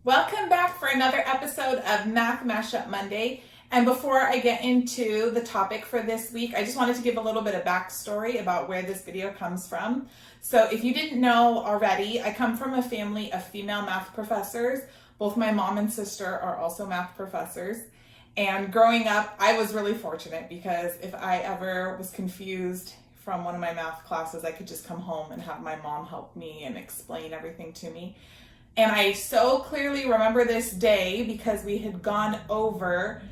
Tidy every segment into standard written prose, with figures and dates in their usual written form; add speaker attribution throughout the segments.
Speaker 1: Welcome back for another episode of Math Mashup Monday. And before I get into the topic for this week, I just wanted to give a little bit of backstory about where this video comes from. So if you didn't know already, I come from a family of female math professors. Both my mom and sister are also math professors. And growing up, I was really fortunate because if I ever was confused from one of my math classes, I could just come home and have my mom help me and explain everything to me. And I so clearly remember this day because we had gone over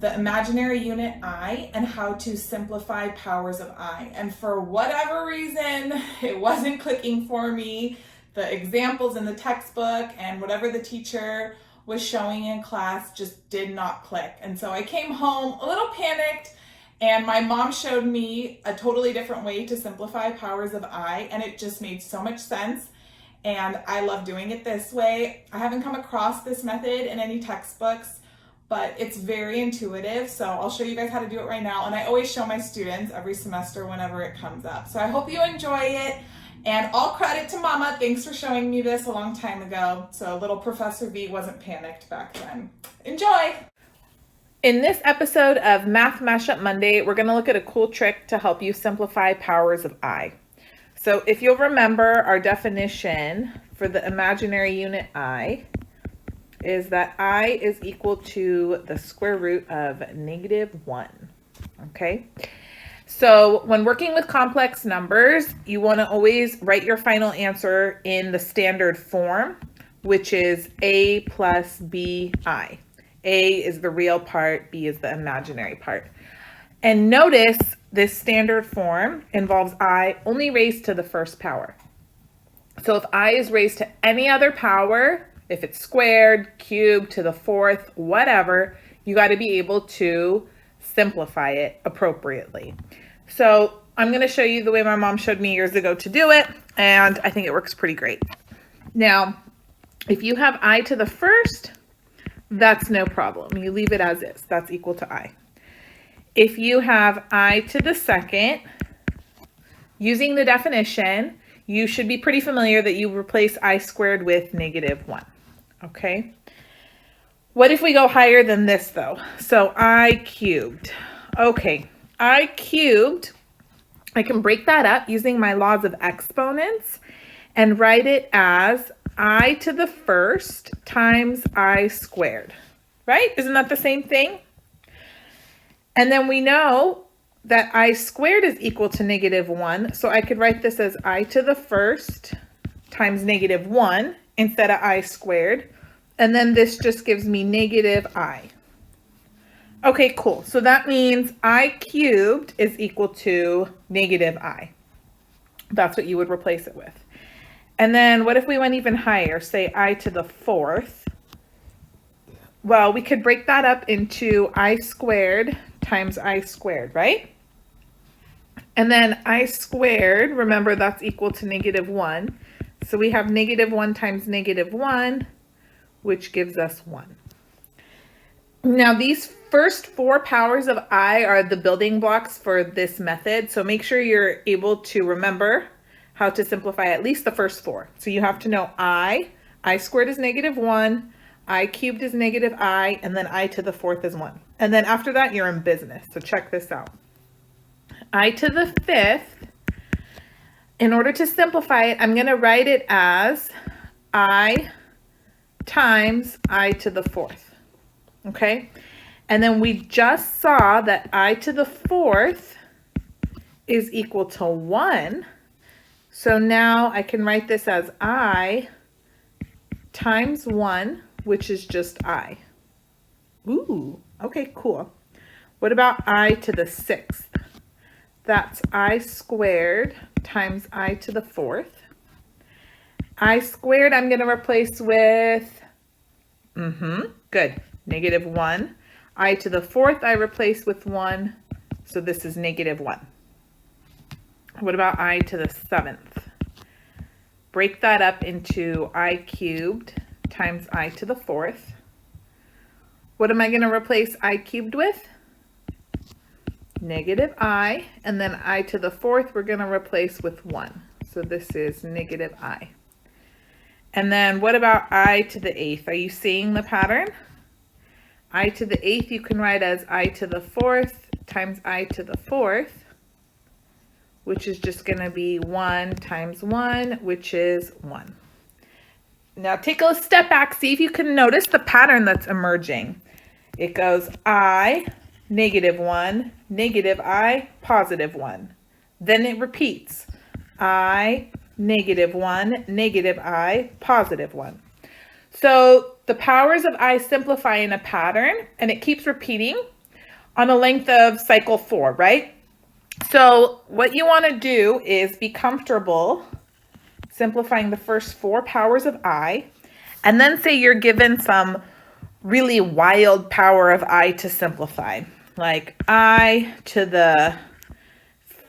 Speaker 1: the imaginary unit I and how to simplify powers of I. And for whatever reason, it wasn't clicking for me. The examples in the textbook and whatever the teacher was showing in class just did not click. And so I came home a little panicked, and my mom showed me a totally different way to simplify powers of I, and it just made so much sense. And I love doing it this way. I haven't come across this method in any textbooks, but it's very intuitive. So I'll show you guys how to do it right now. And I always show my students every semester whenever it comes up. So I hope you enjoy it. And all credit to Mama. Thanks for showing me this a long time ago. So little Professor V wasn't panicked back then. Enjoy! In this episode of Math Mashup Monday, we're going to look at a cool trick to help you simplify powers of I. So if you'll remember, our definition for the imaginary unit I is that I is equal to the square root of -1, okay? So when working with complex numbers, you want to always write your final answer in the standard form, which is A plus BI. A is the real part, B is the imaginary part. And notice this standard form involves I only raised to the first power. So if I is raised to any other power, if it's squared, cubed, to the fourth, whatever, you got to be able to simplify it appropriately. So I'm going to show you the way my mom showed me years ago to do it, and I think it works pretty great. Now, if you have I to the first, that's no problem. You leave it as is. That's equal to I. If you have I to the second, using the definition, you should be pretty familiar that you replace I squared with -1, okay? What if we go higher than this though? So I cubed. Okay, I cubed, I can break that up using my laws of exponents and write it as I to the first times I squared, right? Isn't that the same thing? And then we know that I squared is equal to -1, so I could write this as I to the first times -1 instead of I squared, and then this just gives me -I. Okay, cool. So that means I cubed is equal to -I. That's what you would replace it with. And then what if we went even higher, say I to the fourth? Well, we could break that up into I squared times I squared, right? And then I squared, remember that's equal to -1. So we have -1 times -1, which gives us 1. Now these first 4 powers of I are the building blocks for this method. So make sure you're able to remember how to simplify at least the first 4. So you have to know I squared is -1, I cubed is -I, and then I to the fourth is 1. And then after that, you're in business. So check this out. I to the fifth, in order to simplify it, I'm going to write it as I times I to the fourth. Okay? And then we just saw that I to the fourth is equal to 1. So now I can write this as I times 1, which is just I. Ooh, okay, cool. What about I to the sixth? That's I squared times I to the fourth. I squared I'm going to replace with, good, -1. I to the fourth I replace with 1, so this is -1. What about I to the seventh? Break that up into I cubed times I to the fourth. What am I going to replace I cubed with? -I, and then I to the fourth we're going to replace with 1. So this is -I. And then what about I to the 8th? Are you seeing the pattern? I to the 8th you can write as I to the 4th times I to the 4th, which is just going to be 1 times 1, which is 1. Now take a step back, see if you can notice the pattern that's emerging. It goes I, -1, I, +1. Then it repeats. I, -1, I, +1. So the powers of I simplify in a pattern, and it keeps repeating on a length of cycle 4, right? So what you want to do is be comfortable simplifying the first 4 powers of I, and then say you're given some really wild power of I to simplify, like I to the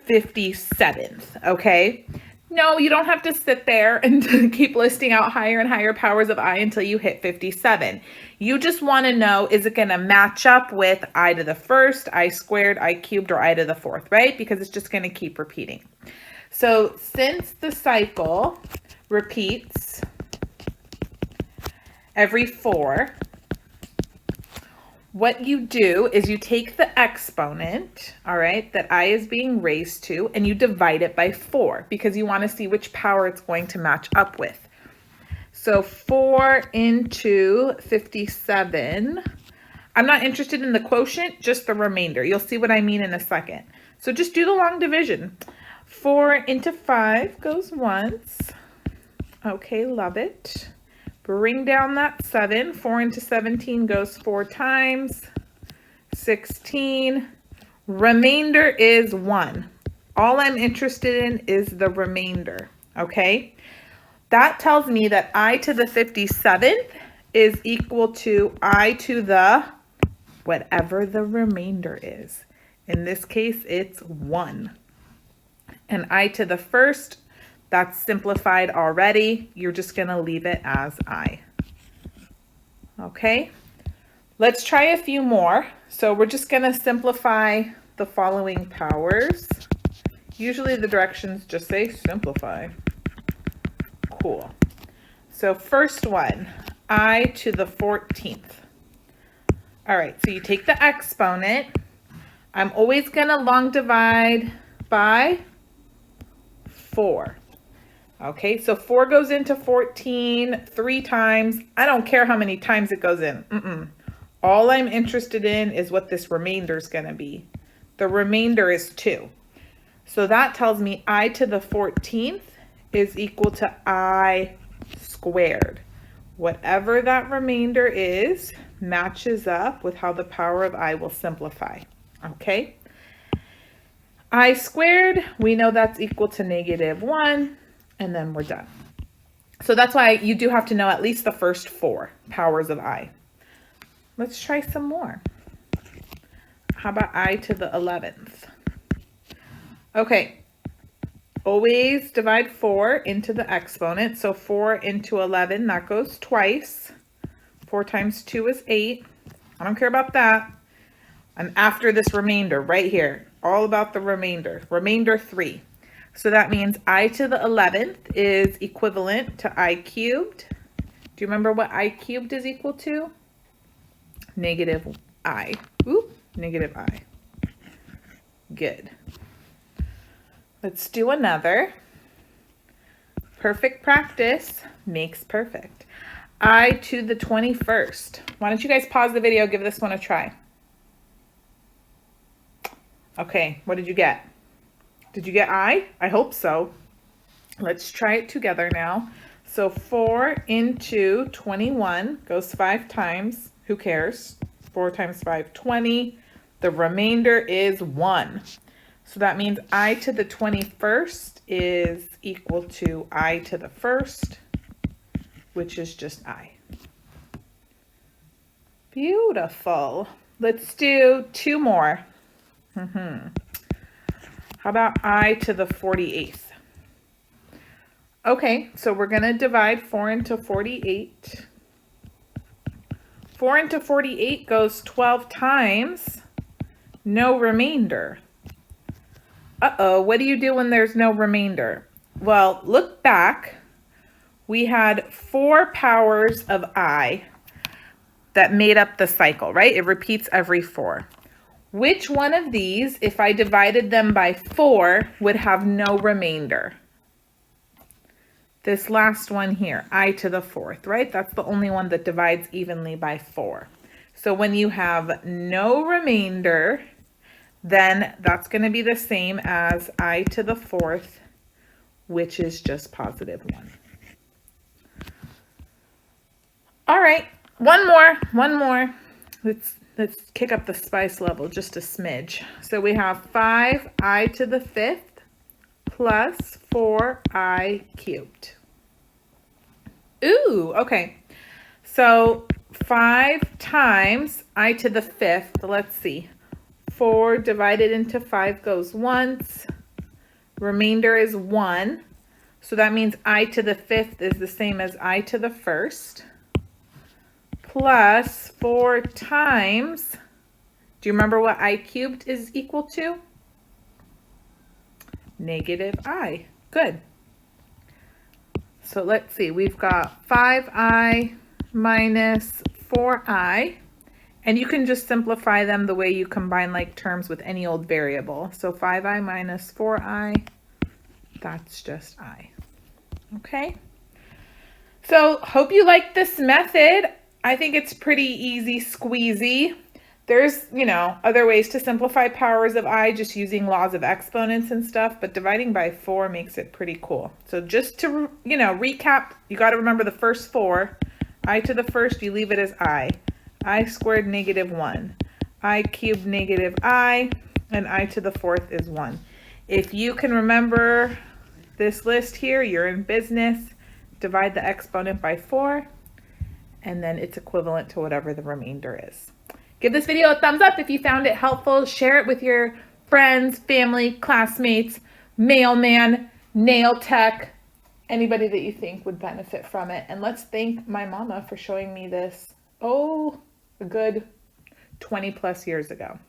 Speaker 1: 57th, okay? No, you don't have to sit there and keep listing out higher and higher powers of I until you hit 57. You just want to know, is it going to match up with I to the 1st, I squared, I cubed, or I to the 4th, right? Because it's just going to keep repeating. So since the cycle repeats every 4, what you do is you take the exponent, all right, that I is being raised to, and you divide it by 4 because you want to see which power it's going to match up with. So 4 into 57, I'm not interested in the quotient, just the remainder. You'll see what I mean in a second. So just do the long division. 4 into 5 goes once. Okay, love it. Bring down that 7. 4 into 17 goes 4 times. 16. Remainder is 1. All I'm interested in is the remainder, okay? That tells me that I to the 57th is equal to I to the whatever the remainder is. In this case, it's 1. And I to the 1st, that's simplified already. You're just going to leave it as I. Okay, let's try a few more. So we're just going to simplify the following powers. Usually the directions just say simplify. Cool. So first one, I to the 14th. All right, so you take the exponent. I'm always going to long divide by 4. Okay, so 4 goes into 14 3 times. I don't care how many times it goes in. All I'm interested in is what this remainder is going to be. The remainder is 2. So that tells me I to the 14th is equal to I squared. Whatever that remainder is matches up with how the power of I will simplify. Okay, I squared, we know that's equal to -1. And then we're done. So that's why you do have to know at least the first 4 powers of I. Let's try some more. How about I to the 11th? Okay, always divide 4 into the exponent. So 4 into 11, that goes twice. 4 times 2 is 8. I don't care about that. I'm after this remainder right here. All about the remainder. Remainder 3. So that means I to the 11th is equivalent to I cubed. Do you remember what I cubed is equal to? -I. Ooh, -I. Good. Let's do another. Perfect practice makes perfect. I to the 21st. Why don't you guys pause the video, give this one a try. Okay, what did you get? Did you get I? I hope so. Let's try it together now. So 4 into 21 goes 5 times. Who cares? 4 times 5, 20. The remainder is 1. So that means I to the 21st is equal to I to the 1st, which is just I. Beautiful. Let's do 2 more. How about I to the 48th? Okay, so we're going to divide 4 into 48. 4 into 48 goes 12 times. No remainder. Uh-oh, what do you do when there's no remainder? Well, look back. we had 4 powers of I that made up the cycle, right? It repeats every 4. Which one of these, if I divided them by 4, would have no remainder? This last one here, I to the 4th, right? That's the only one that divides evenly by 4. So when you have no remainder, then that's going to be the same as I to the 4th, which is just positive 1. All right, one more. Let's kick up the spice level just a smidge. So we have 5i to the 5th plus 4i cubed. Ooh, okay. So 5 times I to the 5th, let's see. 4 divided into 5 goes once. Remainder is 1. So that means I to the 5th is the same as I to the 1st. Plus 4 times, do you remember what I cubed is equal to? Negative I. Good. So let's see, we've got 5i minus 4i, and you can just simplify them the way you combine like terms with any old variable. So 5i minus 4i, that's just I. Okay? So hope you like this method. I think it's pretty easy squeezy. There's, other ways to simplify powers of I just using laws of exponents and stuff, but dividing by 4 makes it pretty cool. So just to, recap, you got to remember the first 4. I to the 1st, you leave it as I squared negative 1. I cubed negative I, and I to the 4th is 1. If you can remember this list here, you're in business. Divide the exponent by 4, and then it's equivalent to whatever the remainder is. Give this video a thumbs up if you found it helpful. Share it with your friends, family, classmates, mailman, nail tech, anybody that you think would benefit from it. And let's thank my mama for showing me this, a good 20 plus years ago.